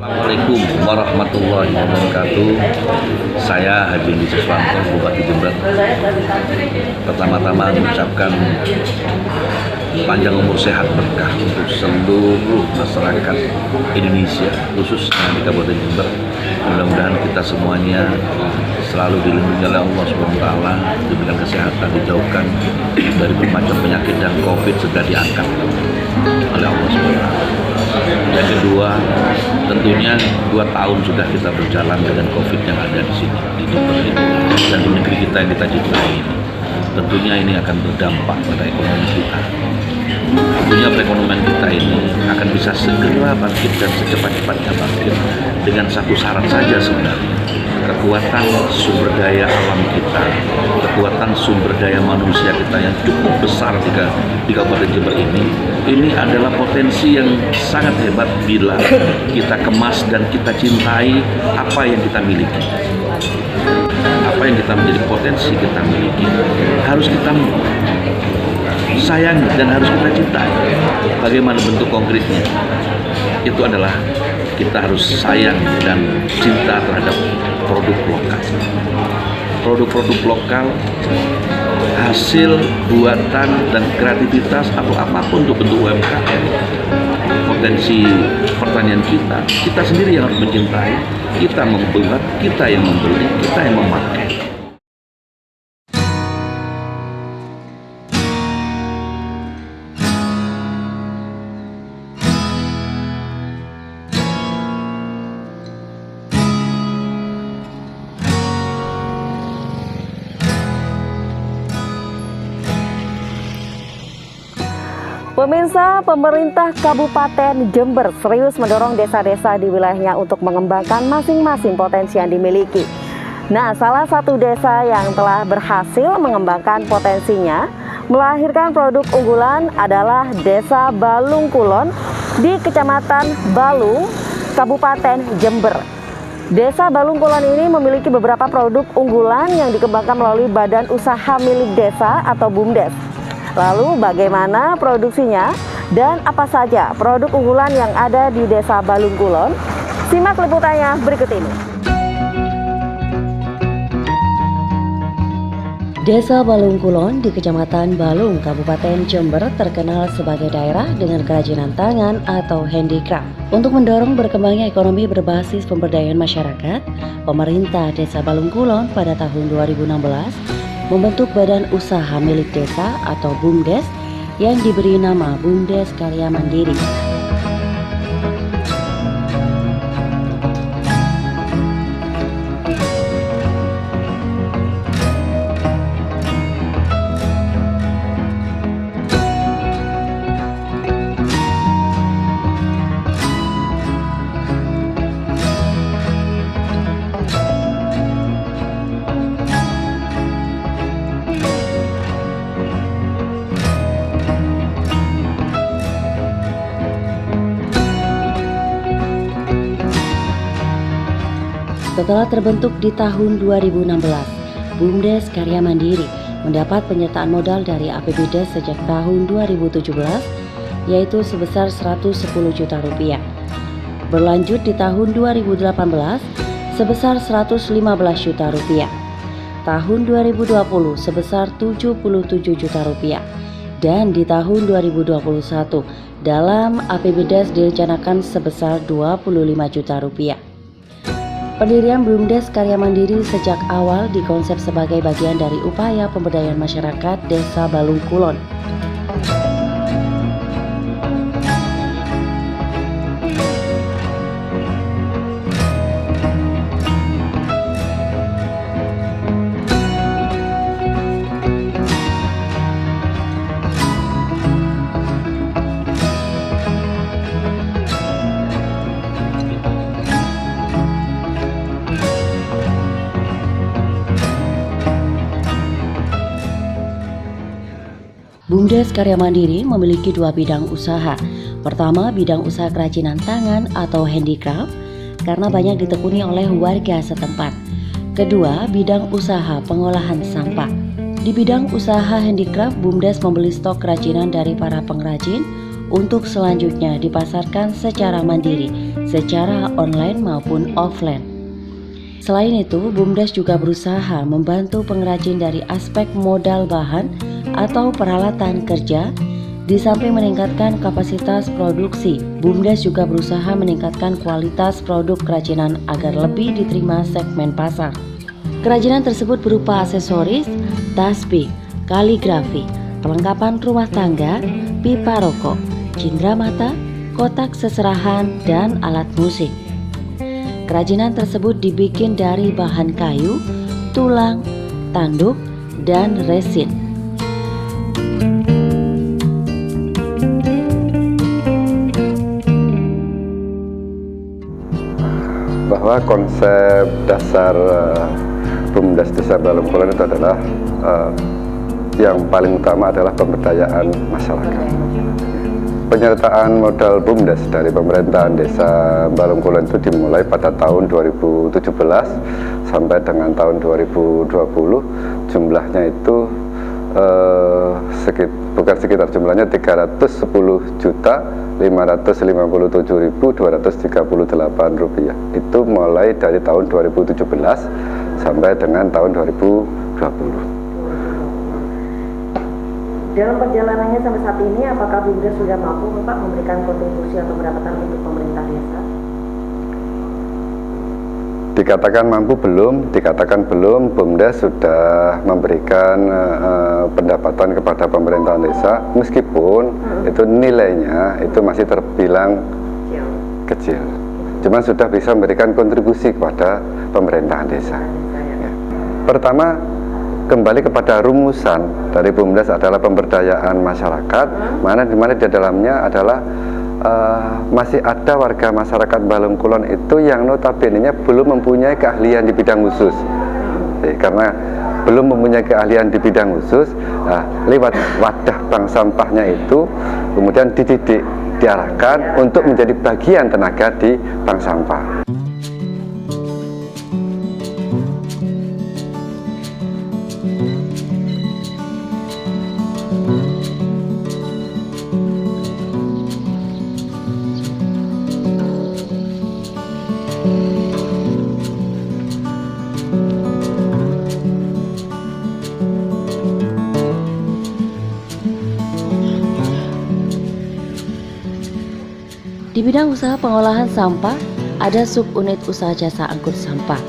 Assalamualaikum warahmatullahi wabarakatuh. Saya Haji Indi Siswanto, Bupati Jember. Pertama-tama mengucapkan panjang umur sehat berkah untuk seluruh masyarakat Indonesia, khususnya di Kabupaten Jember. Mudah-mudahan kita semuanya selalu dilindungi oleh Allah SWT, diberikan kesehatan, dijauhkan dari bermacam penyakit dan COVID segera diangkat oleh Allah SWT. Yang kedua, tentunya 2 tahun sudah kita berjalan dengan COVID yang ada di sini, di Jember ini, dan di negeri kita yang kita cintai ini. Tentunya ini akan berdampak pada ekonomi kita. Tentunya perekonomian kita ini akan bisa segera bangkit dan secepat-cepatnya bangkit dengan satu syarat saja sebenarnya. Kekuatan sumber daya alam kita, kekuatan sumber daya manusia kita yang cukup besar di Kabupaten Jember ini adalah potensi yang sangat hebat bila kita kemas dan kita cintai apa yang kita miliki. Apa yang kita menjadi potensi kita miliki harus kita sayangi dan harus kita cintai. Bagaimana bentuk konkretnya? Itu adalah kita harus sayang dan cinta terhadap produk lokal. Produk-produk lokal, hasil buatan dan kreativitas atau apapun untuk bentuk UMKM, potensi pertanian kita sendiri yang harus mencintai, kita membuat, kita yang membeli, kita yang memakai. Pemirsa, pemerintah Kabupaten Jember serius mendorong desa-desa di wilayahnya untuk mengembangkan masing-masing potensi yang dimiliki. Nah, salah satu desa yang telah berhasil mengembangkan potensinya melahirkan produk unggulan adalah Desa Balung Kulon di Kecamatan Balung, Kabupaten Jember. Desa Balung Kulon ini memiliki beberapa produk unggulan yang dikembangkan melalui Badan Usaha Milik Desa atau BUMDes. Lalu bagaimana produksinya dan apa saja produk unggulan yang ada di Desa Balung Kulon? Simak liputannya berikut ini. Desa Balung Kulon di Kecamatan Balung, Kabupaten Jember terkenal sebagai daerah dengan kerajinan tangan atau handicraft. Untuk mendorong berkembangnya ekonomi berbasis pemberdayaan masyarakat, pemerintah Desa Balung Kulon pada tahun 2016 membentuk Badan Usaha Milik Desa atau BUMDes yang diberi nama BUMDes Karya Mandiri. Setelah terbentuk di tahun 2016, BUMDes Karya Mandiri mendapat penyertaan modal dari APBDes sejak tahun 2017, yaitu sebesar 110 juta rupiah. Berlanjut di tahun 2018 sebesar 115 juta rupiah. Tahun 2020 sebesar 77 juta rupiah. Dan di tahun 2021 dalam APBDes direncanakan sebesar 25 juta rupiah. Pendirian BUMDes Karya Mandiri sejak awal dikonsep sebagai bagian dari upaya pemberdayaan masyarakat Desa Balung Kulon. BUMDes Karya Mandiri memiliki 2 bidang usaha. Pertama, bidang usaha kerajinan tangan atau handicraft, karena banyak ditekuni oleh warga setempat. Kedua, bidang usaha pengolahan sampah. Di bidang usaha handicraft, BUMDes membeli stok kerajinan dari para pengrajin untuk selanjutnya dipasarkan secara mandiri, secara online maupun offline. Selain itu, BUMDes juga berusaha membantu pengrajin dari aspek modal bahan atau peralatan kerja. Di samping meningkatkan kapasitas produksi, BUMDes juga berusaha meningkatkan kualitas produk kerajinan agar lebih diterima segmen pasar. Kerajinan tersebut berupa aksesoris, tasbih, kaligrafi, perlengkapan rumah tangga, pipa rokok, cindera mata, kotak seserahan, dan alat musik. Kerajinan tersebut dibikin dari bahan kayu, tulang, tanduk, dan resin. Bahwa konsep dasar BUMDes Desa Balong Kulon itu adalah yang paling utama adalah pemberdayaan masyarakat. Penyertaan modal BUMDes dari pemerintahan Desa Balong Kulon itu dimulai pada tahun 2017 sampai dengan tahun 2020. Jumlahnya itu jumlahnya 310.557.238 rupiah. Itu mulai dari tahun 2017 sampai dengan tahun 2020. Dalam perjalanannya sampai saat ini, apakah BUMDes sudah mampu Pak memberikan kontribusi atau pendapatan untuk pemerintah desa? Dikatakan mampu belum, dikatakan belum. BUMDes sudah memberikan pendapatan kepada pemerintahan desa, meskipun itu nilainya itu masih terbilang kecil. Cuman sudah bisa memberikan kontribusi kepada pemerintahan desa. Ya. Pertama, kembali kepada rumusan dari BUMDes adalah pemberdayaan masyarakat, dimana di dalamnya adalah masih ada warga masyarakat Balong Kulon itu yang notabene-nya belum mempunyai keahlian di bidang khusus. Karena belum mempunyai keahlian di bidang khusus, lewat wadah bank sampahnya itu kemudian dididik, diarahkan untuk menjadi bagian tenaga di bank sampah. Di bidang usaha pengolahan sampah, ada subunit usaha jasa angkut sampah,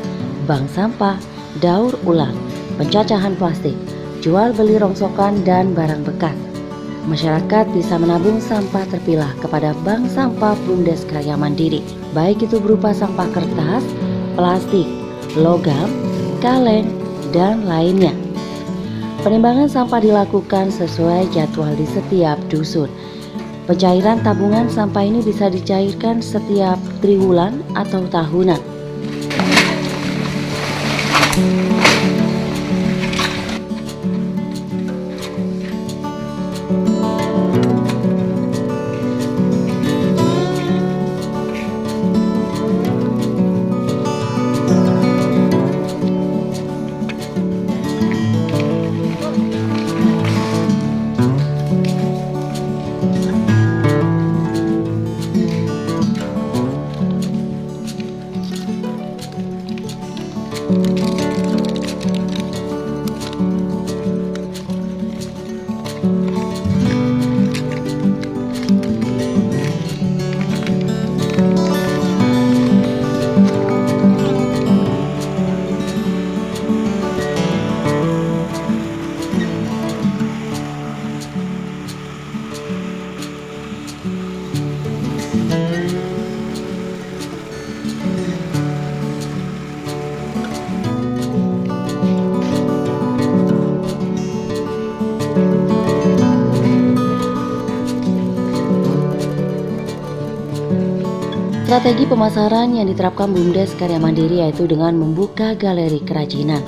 bank sampah, daur ulang, pencacahan plastik, jual beli rongsokan dan barang bekas. Masyarakat bisa menabung sampah terpilah kepada bank sampah BUMDes Karya Mandiri, baik itu berupa sampah kertas, plastik, logam, kaleng, dan lainnya. Penimbangan sampah dilakukan sesuai jadwal di setiap dusun. Pencairan tabungan sampah ini bisa dicairkan setiap triwulan atau tahunan. Strategi pemasaran yang diterapkan BUMDes Karya Mandiri yaitu dengan membuka galeri kerajinan.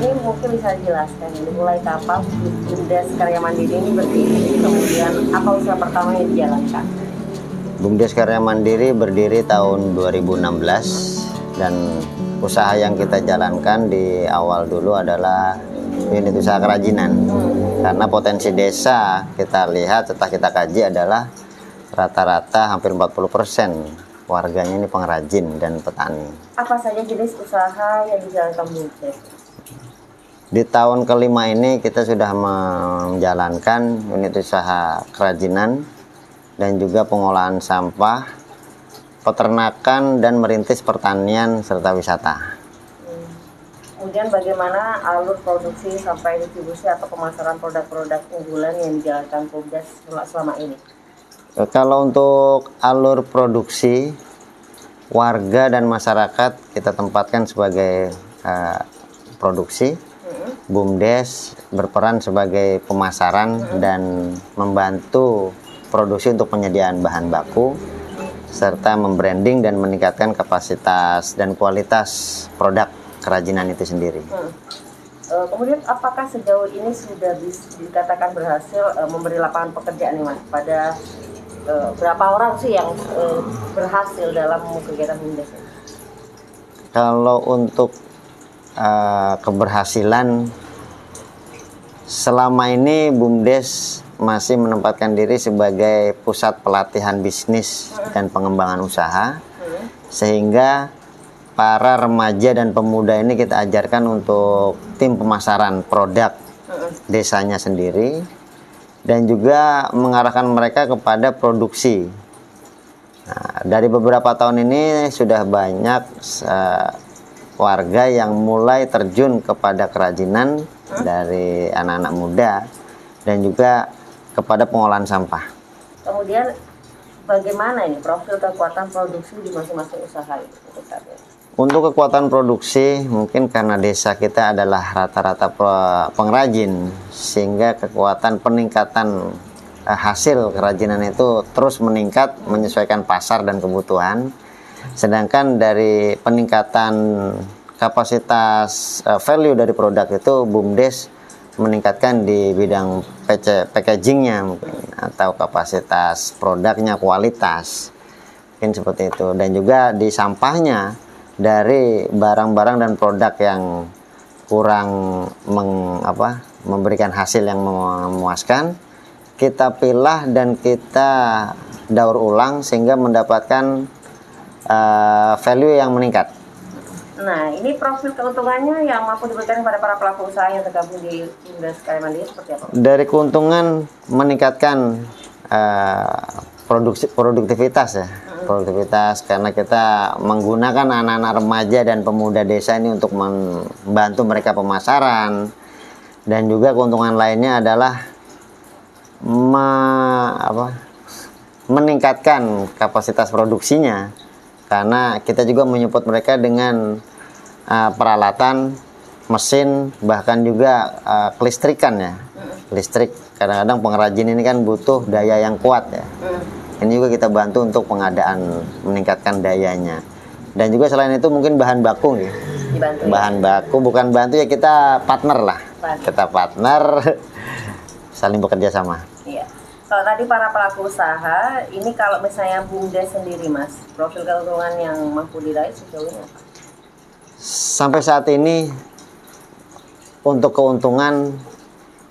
Ini mungkin bisa dijelaskan mulai kapan BUMDes Karya Mandiri ini berdiri, kemudian apa usaha pertama yang dijalankan? BUMDes Karya Mandiri berdiri tahun 2016 Dan usaha yang kita jalankan di awal dulu adalah unit usaha kerajinan. Karena potensi desa kita lihat setelah kita kaji adalah rata-rata hampir 40% warganya ini pengrajin dan petani. Apa saja jenis usaha yang dijalankan BUMDes? Di tahun kelima ini kita sudah menjalankan unit usaha kerajinan dan juga pengolahan sampah, peternakan, dan merintis pertanian serta wisata. Kemudian bagaimana alur produksi sampai distribusi atau pemasaran produk-produk unggulan yang dijalankan BUMDes selama ini? Kalau untuk alur produksi, warga dan masyarakat kita tempatkan sebagai produksi. BUMDes berperan sebagai pemasaran dan membantu produksi untuk penyediaan bahan baku, serta membranding dan meningkatkan kapasitas dan kualitas produk kerajinan itu sendiri. Kemudian apakah sejauh ini sudah dikatakan berhasil memberi lapangan pekerjaan nih Mas? Pada berapa orang sih yang berhasil dalam kegiatan BUMDes? Kalau untuk keberhasilan, selama ini BUMDes masih menempatkan diri sebagai pusat pelatihan bisnis dan pengembangan usaha, sehingga para remaja dan pemuda ini kita ajarkan untuk tim pemasaran produk desanya sendiri, dan juga mengarahkan mereka kepada produksi. Nah, dari beberapa tahun ini sudah banyak warga yang mulai terjun kepada kerajinan, dari anak-anak muda dan juga kepada pengolahan sampah. Kemudian bagaimana ini profil kekuatan produksi di masing-masing usaha itu? Untuk kekuatan produksi, mungkin karena desa kita adalah rata-rata pengrajin, sehingga kekuatan peningkatan hasil kerajinan itu terus meningkat menyesuaikan pasar dan kebutuhan. Sedangkan dari peningkatan kapasitas value dari produk itu, BUMDes meningkatkan di bidang packagingnya mungkin, atau kapasitas produknya, kualitas, mungkin seperti itu. Dan juga di sampahnya, dari barang-barang dan produk yang kurang memberikan hasil yang memuaskan, kita pilah dan kita daur ulang sehingga mendapatkan value yang meningkat. Nah, ini profil keuntungannya yang mampu diberikan kepada para pelaku usaha yang tergabung di BUMDes Karya Mandiri seperti apa? Dari keuntungan meningkatkan produktivitas ya, produktivitas, karena kita menggunakan anak-anak remaja dan pemuda desa ini untuk membantu mereka pemasaran, dan juga keuntungan lainnya adalah meningkatkan kapasitas produksinya, karena kita juga menyupport mereka dengan peralatan, mesin, bahkan juga kelistrikan ya. Listrik, kadang-kadang pengrajin ini kan butuh daya yang kuat ya. Ini juga kita bantu untuk pengadaan, meningkatkan dayanya. Dan juga selain itu mungkin bahan baku gitu. Dibantu, bahan baku, bukan bantu ya, kita partner lah. Kita partner, saling bekerja sama. Iya. Kalau tadi para pelaku usaha, ini kalau misalnya BUMDes sendiri Mas, profil keuntungan yang mampu diraih sejauh ini apa? Sampai saat ini untuk keuntungan,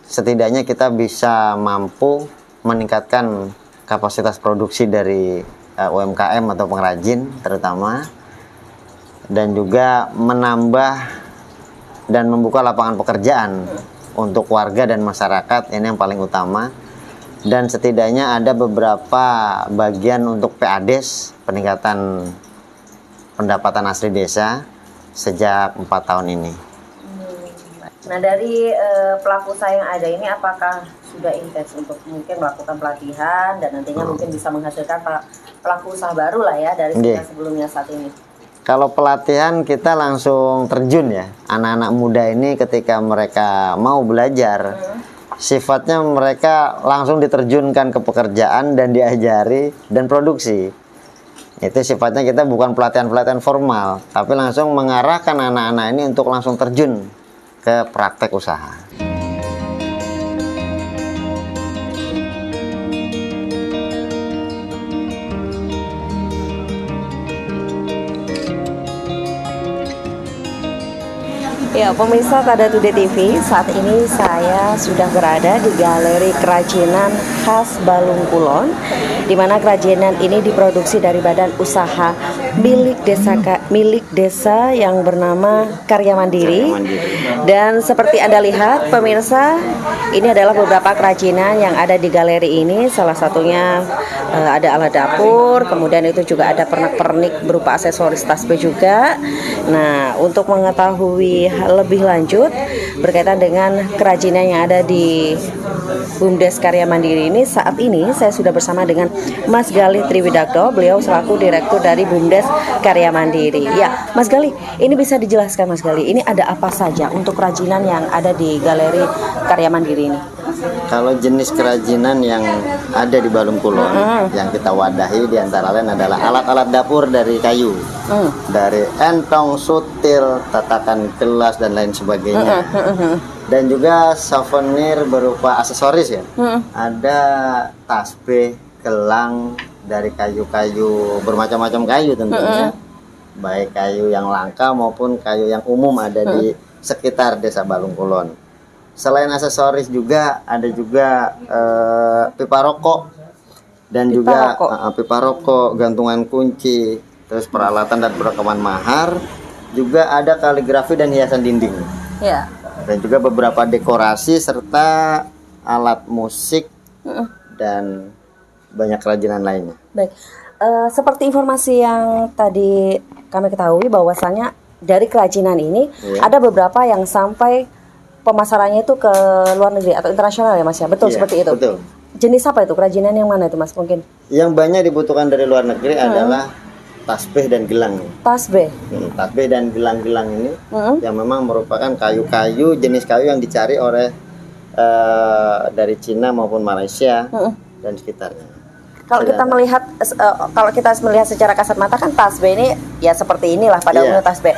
setidaknya kita bisa mampu meningkatkan kapasitas produksi dari UMKM atau pengrajin terutama, dan juga menambah dan membuka lapangan pekerjaan untuk warga dan masyarakat, ini yang paling utama. Dan setidaknya ada beberapa bagian untuk PADES, peningkatan pendapatan asli desa, sejak 4 tahun ini. Nah, dari pelaku usaha yang ada ini, apakah sudah intens untuk mungkin melakukan pelatihan dan nantinya mungkin bisa menghasilkan pelaku usaha baru lah ya dari sebelumnya saat ini? Kalau pelatihan kita langsung terjun ya, anak-anak muda ini ketika mereka mau belajar, sifatnya mereka langsung diterjunkan ke pekerjaan dan diajari dan produksi. Itu sifatnya kita bukan pelatihan-pelatihan formal, tapi langsung mengarahkan anak-anak ini untuk langsung terjun ke praktek usaha. Ya, pemirsa Tada Today TV, saat ini saya sudah berada di Galeri Kerajinan Khas Balung Kulon, di mana kerajinan ini diproduksi dari badan usaha milik desa yang bernama Karya Mandiri. Dan seperti Anda lihat, pemirsa, ini adalah beberapa kerajinan yang ada di galeri ini. Salah satunya ada alat dapur, kemudian itu juga ada pernak-pernik berupa aksesoris tasbih juga. Nah, untuk mengetahui lebih lanjut berkaitan dengan kerajinan yang ada di BUMDes Karya Mandiri ini, saat ini saya sudah bersama dengan Mas Galih Triwidakdo, beliau selaku Direktur dari BUMDes Karya Mandiri. Ya, Mas Galih, ini bisa dijelaskan Mas Galih, ini ada apa saja untuk kerajinan yang ada di Galeri Karya Mandiri ini? Kalau jenis kerajinan yang ada di Balung Kulon yang kita wadahi di antara lain adalah alat-alat dapur dari kayu, dari entong, sutil, tatakan gelas dan lain sebagainya. Dan juga souvenir berupa aksesoris ya. Ada tasbih, gelang dari kayu-kayu bermacam-macam kayu tentunya, baik kayu yang langka maupun kayu yang umum ada di sekitar Desa Balung Kulon. Selain aksesoris juga ada juga pipa rokok dan juga pipa rokok, gantungan kunci, terus peralatan dan perlengkapan mahar, juga ada kaligrafi dan hiasan dinding. Ya. Dan juga beberapa dekorasi serta alat musik dan banyak kerajinan lainnya. Baik, seperti informasi yang tadi kami ketahui bahwasannya dari kerajinan ini ada beberapa yang sampai pemasarannya itu ke luar negeri atau internasional ya Mas ya, betul seperti itu? Betul. Jenis apa itu, kerajinan yang mana itu Mas mungkin? Yang banyak dibutuhkan dari luar negeri adalah tasbih dan gelang. Tasbih? Tasbih dan gelang-gelang ini yang memang merupakan kayu-kayu, jenis kayu yang dicari oleh dari Cina maupun Malaysia dan sekitarnya. Kalau kita melihat, secara kasat mata kan tasbih ini ya seperti inilah pada umumnya tasbih.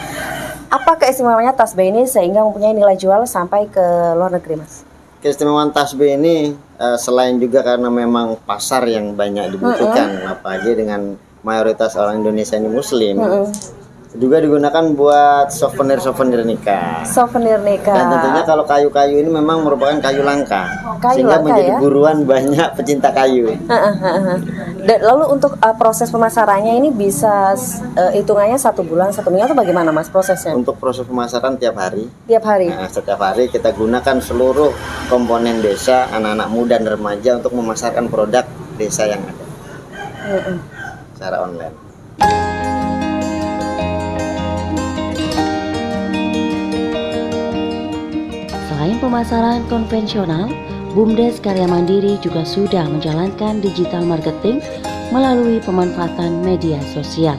Apa keistimewaannya tasbih ini sehingga mempunyai nilai jual sampai ke luar negeri, Mas? Keistimewaan tasbih ini selain juga karena memang pasar yang banyak dibutuhkan, apalagi dengan mayoritas orang Indonesia ini Muslim, juga digunakan buat souvenir nikah. Souvenir nikah. Dan tentunya kalau kayu-kayu ini memang merupakan kayu langka, sehingga menjadi buruan banyak pecinta kayu. Dan lalu untuk proses pemasarannya ini bisa hitungannya 1 bulan, 1 minggu atau bagaimana Mas prosesnya? Untuk proses pemasaran tiap hari. Tiap hari. Nah, setiap hari kita gunakan seluruh komponen desa, anak-anak muda dan remaja untuk memasarkan produk desa yang ada. Secara online. Selain pemasaran konvensional, BUMDes Karya Mandiri juga sudah menjalankan digital marketing melalui pemanfaatan media sosial.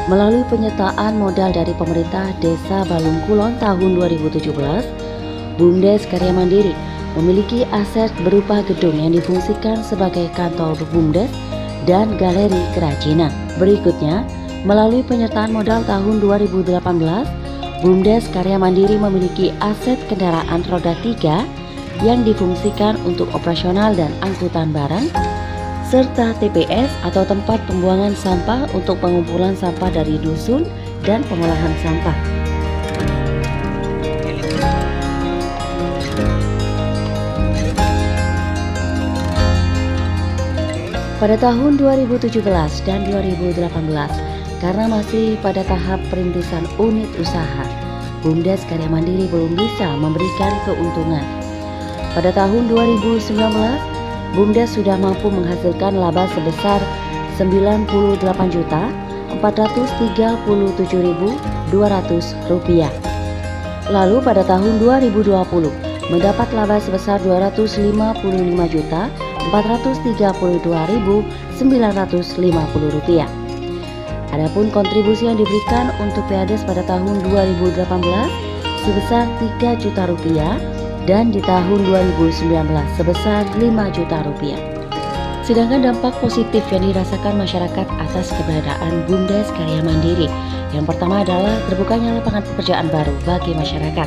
Melalui penyertaan modal dari pemerintah Desa Balung Kulon tahun 2017, BUMDes Karya Mandiri memiliki aset berupa gedung yang difungsikan sebagai kantor BUMDes dan galeri kerajinan. Berikutnya, melalui penyertaan modal tahun 2018, BUMDes Karya Mandiri memiliki aset kendaraan roda 3 yang difungsikan untuk operasional dan angkutan barang, serta TPS atau tempat pembuangan sampah untuk pengumpulan sampah dari dusun dan pengolahan sampah. Pada tahun 2017 dan 2018, karena masih pada tahap perintisan unit usaha, BUMDes Karya Mandiri belum bisa memberikan keuntungan. Pada tahun 2019, BUMDes sudah mampu menghasilkan laba sebesar Rp98.437.200. Lalu pada tahun 2020 mendapat laba sebesar Rp255.432.950. Adapun kontribusi yang diberikan untuk PADES pada tahun 2018 sebesar Rp3 juta dan di tahun 2019 sebesar Rp5 juta. Sedangkan dampak positif yang dirasakan masyarakat atas keberadaan BUMDes Karya Mandiri, yang pertama adalah terbukanya lapangan pekerjaan baru bagi masyarakat.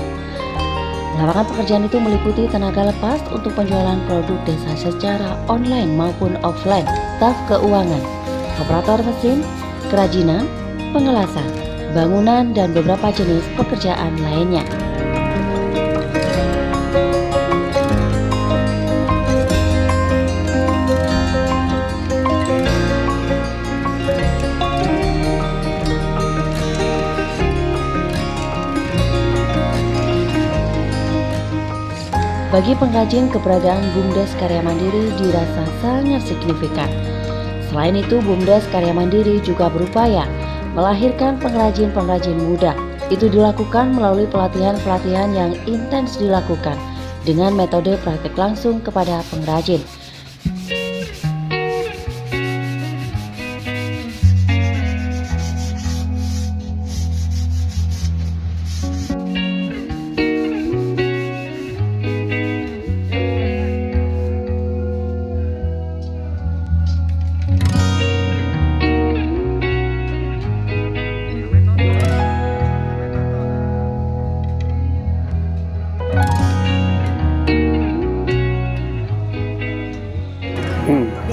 Lapangan pekerjaan itu meliputi tenaga lepas untuk penjualan produk desa secara online maupun offline, staf keuangan, operator mesin, kerajinan, pengelasan, bangunan, dan beberapa jenis pekerjaan lainnya. Bagi pengrajin, keberadaan BUMDes Karya Mandiri dirasa sangat signifikan. Selain itu, BUMDes Karya Mandiri juga berupaya melahirkan pengrajin-pengrajin muda. Itu dilakukan melalui pelatihan-pelatihan yang intens dilakukan dengan metode praktik langsung kepada pengrajin.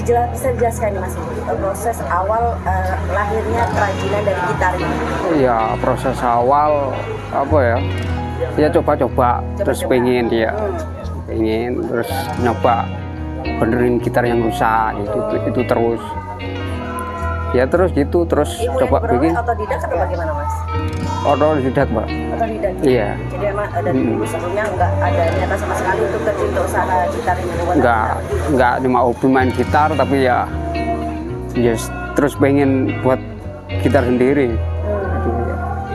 Bisa dijelaskan nih Mas, proses awal lahirnya kerajinan dari gitar ini? Ya, proses awal apa ya? Ya coba-coba, terus pengen terus nyoba benerin gitar yang rusak itu terus. Ya terus gitu, terus coba bikin. Otodidak atau bagaimana Mas? Otodidak, Mbak. Otodidak. Iya. Jadi emang dari dulu sebelumnya nggak ada niatan sama sekali untuk terjun ke usaha gitar ini? Nggak cuma hobi main gitar, tapi ya terus pengen buat gitar sendiri.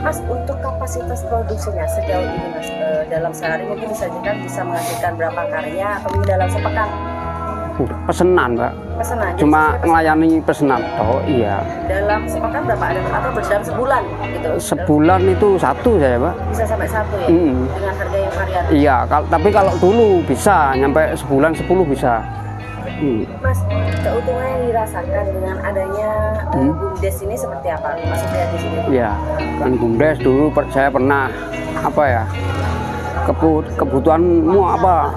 Mas, untuk kapasitas produksinya sejauh ini Mas, dalam sehari mungkin disajikan bisa menghasilkan berapa karya atau dalam sepekan? Pesenan, Mbak. Pesanan? Cuma melayani pesenan. Oh iya. Dalam sepekan berapa ada atau dalam sebulan gitu? Sebulan itu satu saya, Pak. Bisa sampai satu ya? Dengan harga yang variatif? Iya, tapi kalau dulu bisa nyampe sebulan 10 bisa. Mas, keuntungan yang dirasakan dengan adanya BUMDes ini seperti apa? Maksudnya di sini? Iya, kan BUMDes dulu saya pernah apa ya? Kebutuhanmu apa?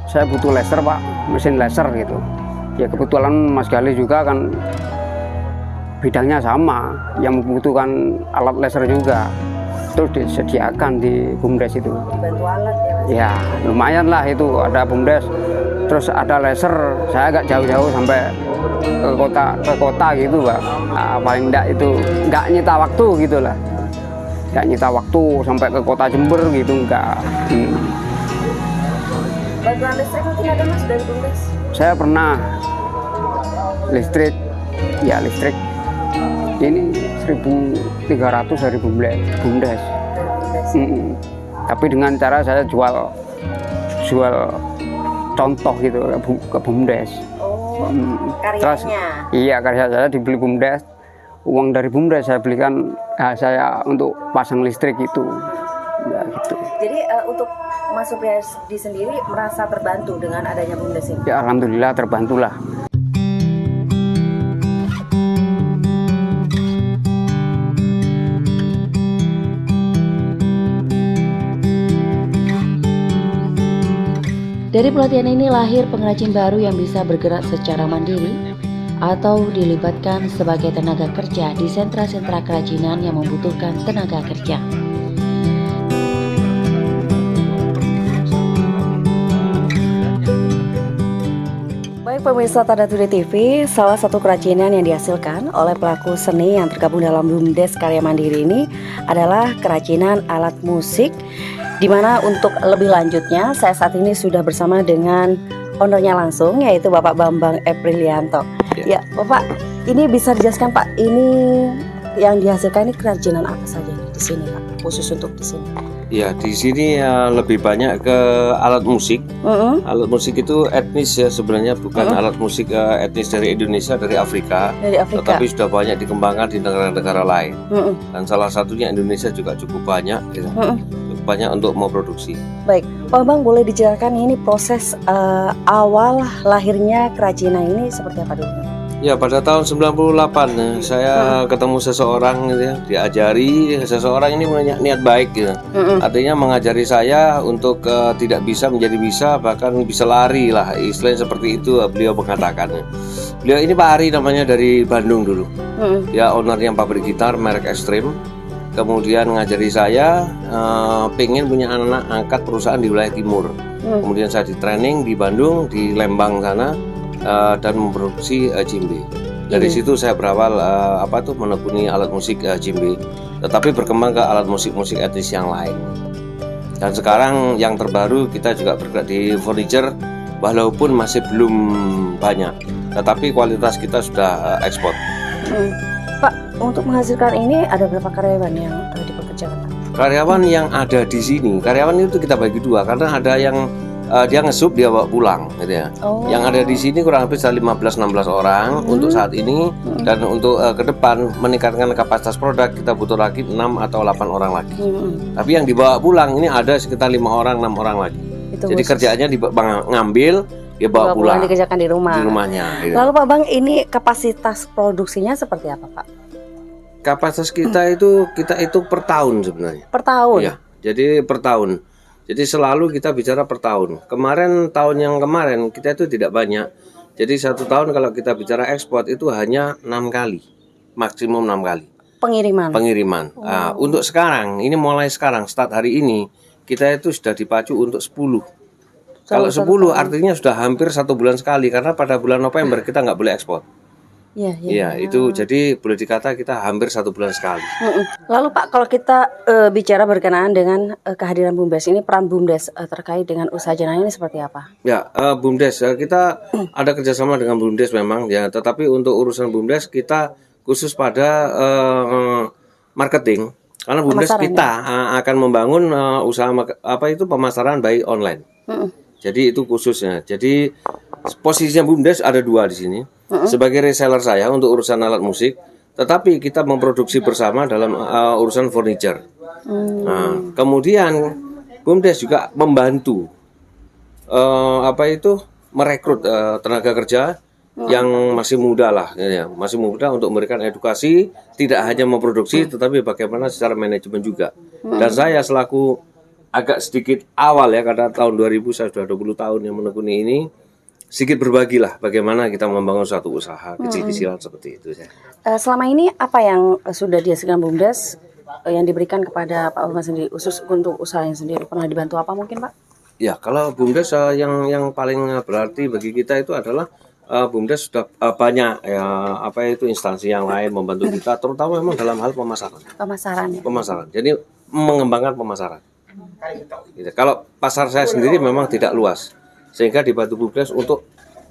Saya butuh laser, Pak, mesin laser gitu. Ya kebetulan Mas Gali juga kan bidangnya sama, yang membutuhkan alat laser juga. Terus disediakan di BUMDes itu. Dibantu alat ya Mas? Ya, lumayan lah itu ada BUMDes. Terus ada laser, saya agak jauh-jauh sampai ke kota gitu, Pak. Nah, paling enggak itu enggak nyita waktu gitu lah. Enggak nyita waktu sampai ke kota Jember gitu, enggak. Bantuan listrik mungkin ada Mas dari BUMDes? Saya pernah listrik ini 1.300 dari BUMDes. Tapi dengan cara saya jual contoh gitu ke BUMDes. Karyanya? Terus, iya, karya saya dibeli BUMDes. Uang dari BUMDes saya belikan saya untuk pasang listrik itu. Ya, gitu. Jadi untuk Mas Supriyadi sendiri merasa terbantu dengan adanya BUMDes ini? Ya alhamdulillah terbantulah. Dari pelatihan ini lahir pengrajin baru yang bisa bergerak secara mandiri atau dilibatkan sebagai tenaga kerja di sentra-sentra kerajinan yang membutuhkan tenaga kerja. Baik pemirsa Tanda Today TV, salah satu kerajinan yang dihasilkan oleh pelaku seni yang tergabung dalam BUMDes Karya Mandiri ini adalah kerajinan alat musik, di mana untuk lebih lanjutnya saya saat ini sudah bersama dengan ownernya langsung, yaitu Bapak Bambang Eprilianto. Ya Bapak, ini bisa dijelaskan Pak, ini yang dihasilkan ini kerajinan apa saja di sini Pak, khusus untuk di sini? Ya, di sini lebih banyak ke alat musik. Alat musik itu etnis ya sebenarnya, bukan alat musik etnis dari Indonesia, dari Afrika. Tetapi sudah banyak dikembangkan di negara-negara lain. Dan salah satunya Indonesia juga cukup banyak, gitu. Banyak untuk mau produksi. Baik, Pak Bang, boleh dijelaskan ini proses awal lahirnya kerajinan ini seperti apa dulu? Ya, pada tahun 98 saya ketemu seseorang gitu ya, diajari seseorang ini punya niat baik gitu. Artinya mengajari saya untuk tidak bisa menjadi bisa, bahkan bisa lari lah, istilahnya seperti itu beliau mengatakan. Beliau ini Pak Ari namanya, dari Bandung dulu. Dia ownernya pabrik gitar merek Extreme. Kemudian ngajari saya pengen punya anak angkat perusahaan di wilayah timur. Kemudian saya di training di Bandung, di Lembang sana. Dan memproduksi djembe. Dari situ saya berawal menekuni alat musik djembe, tetapi berkembang ke alat musik etnis yang lain. Dan sekarang yang terbaru kita juga bergerak di furniture, walaupun masih belum banyak, tetapi kualitas kita sudah ekspor. Pak, untuk menghasilkan ini ada berapa karyawan yang dipekerjakan, Pak? Karyawan yang ada di sini, karyawan itu kita bagi dua, karena ada yang dia ngesup, dia bawa pulang gitu ya. Yang ada di sini kurang lebih 15-16 orang untuk saat ini, dan untuk ke depan meningkatkan kapasitas produk kita butuh lagi 6 atau 8 orang lagi. Tapi yang dibawa pulang ini ada sekitar 5 orang, 6 orang lagi. Jadi kerjaannya ngambil, dia bawa pulang, dikerjakan di rumah. Di rumahnya gitu. Lalu Pak Bang, ini kapasitas produksinya seperti apa, Pak? Kapasitas kita itu per tahun sebenarnya. Per tahun? Iya, jadi per tahun. Jadi selalu kita bicara per tahun. Tahun yang kemarin kita itu tidak banyak. Jadi 1 tahun kalau kita bicara ekspor itu hanya 6 kali, maksimum 6 kali. Pengiriman. Nah, untuk sekarang, ini mulai sekarang, start hari ini, kita itu sudah dipacu untuk 10. Kalau 10 artinya sudah hampir 1 bulan sekali, karena pada bulan November kita nggak boleh ekspor. Iya, itu jadi boleh dikata kita hampir 1 bulan sekali. Lalu Pak, kalau kita bicara berkenaan dengan kehadiran BUMDes ini, peran BUMDes terkait dengan usaha jenayah ini seperti apa? Ya, BUMDes kita ada kerjasama dengan BUMDes memang ya, tetapi untuk urusan BUMDes kita khusus pada marketing, karena BUMDes kita akan membangun usaha pemasaran by online. Jadi itu khususnya. Jadi posisinya BUMDes ada 2 di sini. Sebagai reseller saya untuk urusan alat musik, tetapi kita memproduksi bersama dalam urusan furniture. Nah, kemudian BUMDes juga membantu merekrut tenaga kerja yang masih muda lah, ya, masih muda, untuk memberikan edukasi, tidak hanya memproduksi, tetapi bagaimana secara manajemen juga. Dan saya selaku agak sedikit awal ya, karena tahun 2000 saya sudah 20 tahun yang menekuni ini, sedikit berbagilah bagaimana kita membangun suatu usaha kecil-kecilan seperti itu. Selama ini apa yang sudah dihasilkan BUMDes yang diberikan kepada Pak Bambang sendiri, khusus untuk usahanya sendiri, pernah dibantu apa mungkin, Pak? Ya, kalau BUMDes yang paling berarti bagi kita itu adalah BUMDes sudah banyak instansi yang lain membantu kita, terutama memang dalam hal pemasaran. Pemasaran. Jadi mengembangkan pemasaran. Gitu. Kalau pasar saya sendiri memang tidak luas, sehingga dibantu BUMDes untuk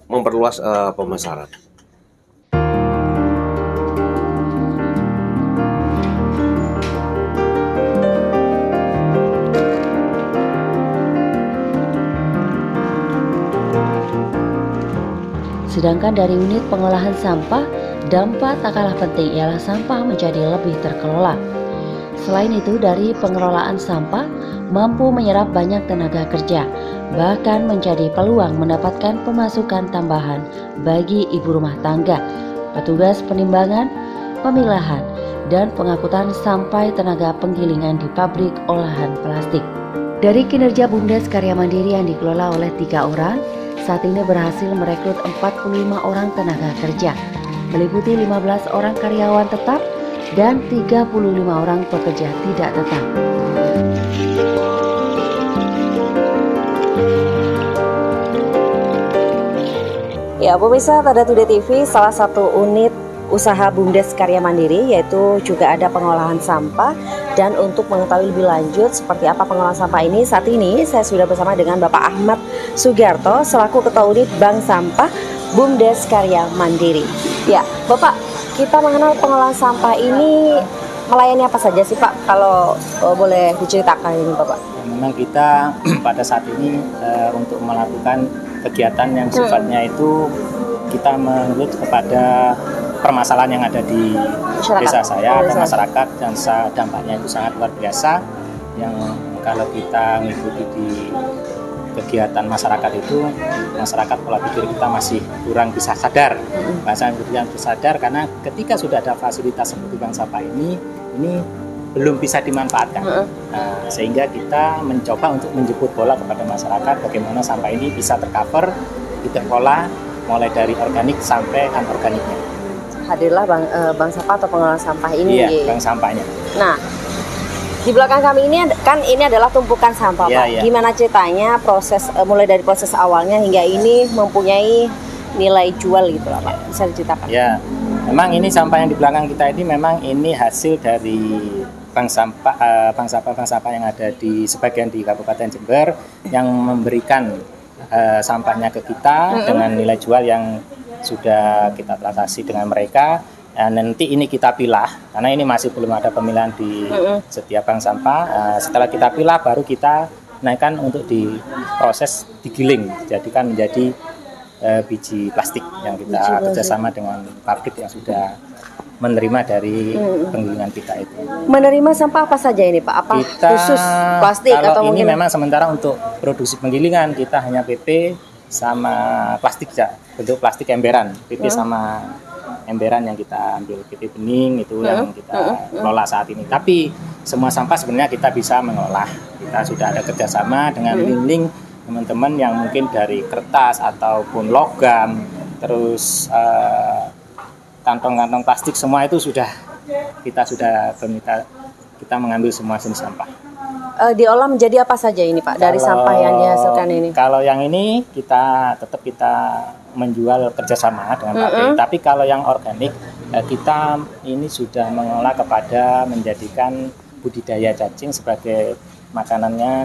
memperluas pemasaran. Sedangkan dari unit pengolahan sampah, dampak tak kalah penting ialah sampah menjadi lebih terkelola. Selain itu, dari pengelolaan sampah mampu menyerap banyak tenaga kerja, bahkan menjadi peluang mendapatkan pemasukan tambahan bagi ibu rumah tangga, petugas penimbangan, pemilahan, dan pengangkutan sampai tenaga penggilingan di pabrik olahan plastik. Dari kinerja BUMDes Karya Mandiri yang dikelola oleh 3 orang, saat ini berhasil merekrut 45 orang tenaga kerja, meliputi 15 orang karyawan tetap dan 35 orang pekerja tidak tetap. Ya, pemirsa Tada Today TV, salah satu unit usaha BUMDes Karya Mandiri yaitu juga ada pengolahan sampah. Dan untuk mengetahui lebih lanjut seperti apa pengolahan sampah ini, saat ini saya sudah bersama dengan Bapak Ahmad Sugiarto selaku Ketua Unit Bank Sampah BUMDes Karya Mandiri. Ya, Bapak, kita mengenal pengolahan sampah ini melayani apa saja sih Pak? Kalau boleh diceritakan ini Bapak. Memang kita pada saat ini untuk melakukan kegiatan yang sifatnya itu kita menurut kepada permasalahan yang ada di desa saya atau masyarakat, dan dampaknya itu sangat luar biasa. Yang kalau kita mengikuti di kegiatan masyarakat itu, masyarakat pola pikir kita masih kurang bisa sadar, karena ketika sudah ada fasilitas seperti bank sampah ini belum bisa dimanfaatkan. Sehingga kita mencoba untuk menjemput bola kepada masyarakat bagaimana sampah ini bisa tercover, dikelola mulai dari organik sampai anorganiknya. Hadirlah bank sampah atau pengelola sampah ini. Iya, bank sampahnya. Nah, di belakang kami ini adalah tumpukan sampah, Pak. Gimana ceritanya proses mulai dari proses awalnya hingga ini mempunyai nilai jual gitu lah, Pak? Bisa diceritakan? Ya, memang ini sampah yang di belakang kita ini memang ini hasil dari bank sampah yang ada di sebagian di Kabupaten Jember yang memberikan sampahnya ke kita dengan nilai jual yang sudah kita transaksi dengan mereka. Nanti ini kita pilah, karena ini masih belum ada pemilahan di setiap bank sampah. Setelah kita pilah, baru kita naikkan untuk diproses, digiling, jadikan menjadi biji plastik yang kita kerjasama dengan pabrik yang sudah menerima dari penggilingan kita itu. Menerima sampah apa saja ini, Pak? Apa khusus plastik atau mungkin? Ini memang sementara untuk produksi penggilingan kita hanya PP sama plastik ya, bentuk plastik emberan, PP sama emberan yang kita ambil, PP bening itu yang kita kelola saat ini. Tapi semua sampah sebenarnya kita bisa mengolah. Kita sudah ada kerjasama dengan link teman-teman yang mungkin dari kertas ataupun logam, terus kantong-kantong plastik, semua itu kita mengambil semua jenis sampah. Diolah menjadi apa saja ini, Pak, dari sampah yang dihasilkan ini? Kalau yang ini kita menjual kerjasama dengan pabrik. Tapi kalau yang organik kita ini sudah mengolah kepada menjadikan budidaya cacing sebagai makanannya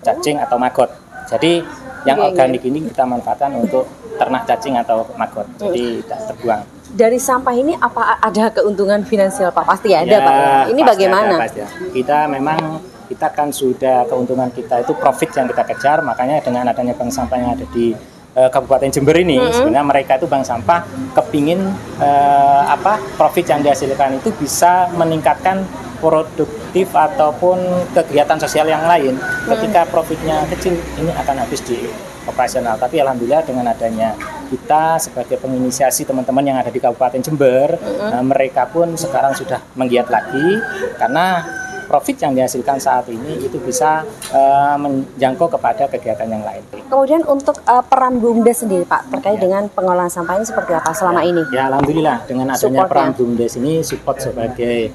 cacing atau maggot. Jadi yang organik ini kita manfaatkan untuk ternak cacing atau maggot. Jadi tidak terbuang. Dari sampah ini apa ada keuntungan finansial, Pak? Pasti ada, Pak. Ini bagaimana? Ada, kita kan sudah keuntungan kita itu profit yang kita kejar, makanya dengan adanya bank sampah yang ada di Kabupaten Jember ini, sebenarnya mereka itu bank sampah kepingin profit yang dihasilkan itu bisa meningkatkan produktif ataupun kegiatan sosial yang lain. Ketika profitnya kecil, ini akan habis di operasional. Tapi alhamdulillah dengan adanya kita sebagai penginisiasi teman-teman yang ada di Kabupaten Jember, mereka pun sekarang sudah menggiat lagi karena profit yang dihasilkan saat ini itu bisa menjangkau kepada kegiatan yang lain. Kemudian untuk peran BUMDes sendiri, Pak, terkait dengan pengolahan sampah ini seperti apa selama ini? Ya, alhamdulillah dengan adanya peran BUMDes ini support sebagai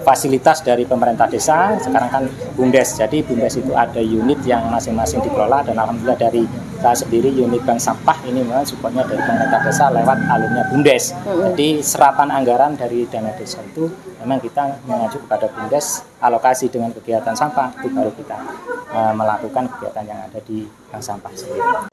fasilitas dari pemerintah desa. Sekarang kan BUMDes, jadi BUMDes itu ada unit yang masing-masing dikelola, dan alhamdulillah dari saya sendiri unit bank sampah ini memang supportnya dari pemerintah desa lewat alurnya BUMDes. Jadi serapan anggaran dari dana desa itu memang kita mengacu kepada BUMDes, alokasi dengan kegiatan sampah itu baru kita melakukan kegiatan yang ada di bank sampah sendiri.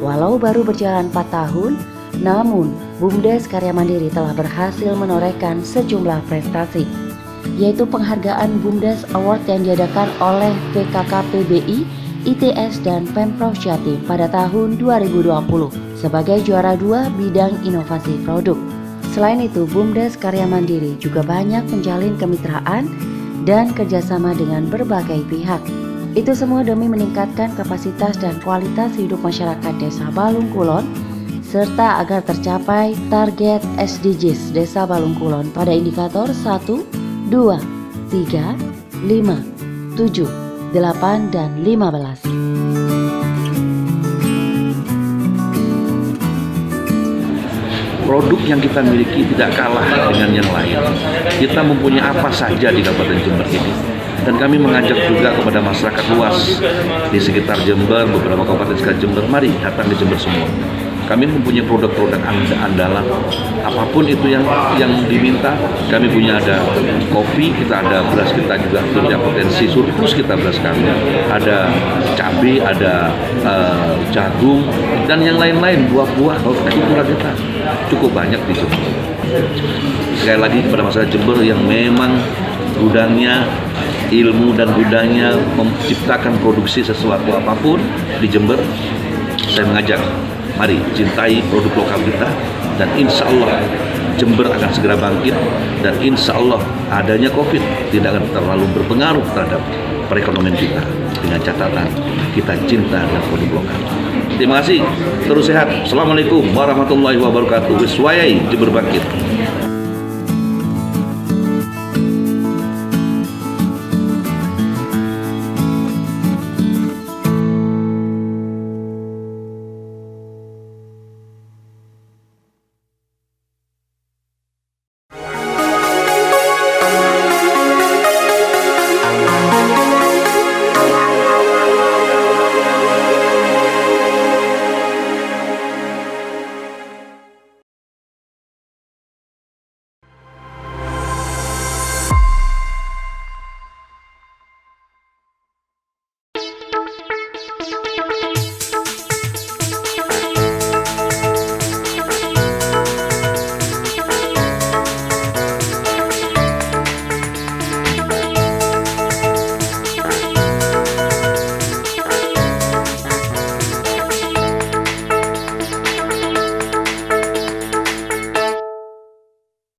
Walau baru berjalan 4 tahun, namun BUMDes Karya Mandiri telah berhasil menorehkan sejumlah prestasi, yaitu penghargaan BUMDes Award yang diadakan oleh PKKPBI, ITS, dan Pemprov Jatim pada tahun 2020 sebagai juara 2 bidang inovasi produk. Selain itu, BUMDes Karya Mandiri juga banyak menjalin kemitraan dan kerjasama dengan berbagai pihak. Itu semua demi meningkatkan kapasitas dan kualitas hidup masyarakat Desa Balung Kulon, serta agar tercapai target SDGs Desa Balung Kulon pada indikator 1, 2, 3, 5, 7, 8, dan 15. Produk yang kita miliki tidak kalah dengan yang lain. Kita mempunyai apa saja di Kabupaten Jember ini. Dan kami mengajak juga kepada masyarakat luas di sekitar Jember, beberapa kabupaten sekitar Jember, mari datang ke Jember semua. Kami mempunyai produk-produk andalan, apapun itu yang diminta. Kami punya ada kopi, kita ada beras, kita juga punya potensi surplus, kita beras kami. Ada cabai, ada jagung, dan yang lain-lain, buah-buah, itulah kita cukup banyak di Jember. Sekali lagi kepada masyarakat Jember yang memang gudangnya ilmu dan gudangnya menciptakan produksi sesuatu apapun di Jember, saya mengajak, mari cintai produk lokal kita, dan insya Allah Jember akan segera bangkit, dan insya Allah adanya COVID tidak akan terlalu berpengaruh terhadap perekonomian kita, dengan catatan kita cinta dan produk lokal. Terima kasih, terus sehat. Assalamualaikum warahmatullahi wabarakatuh. Wiswayai Jember bangkit.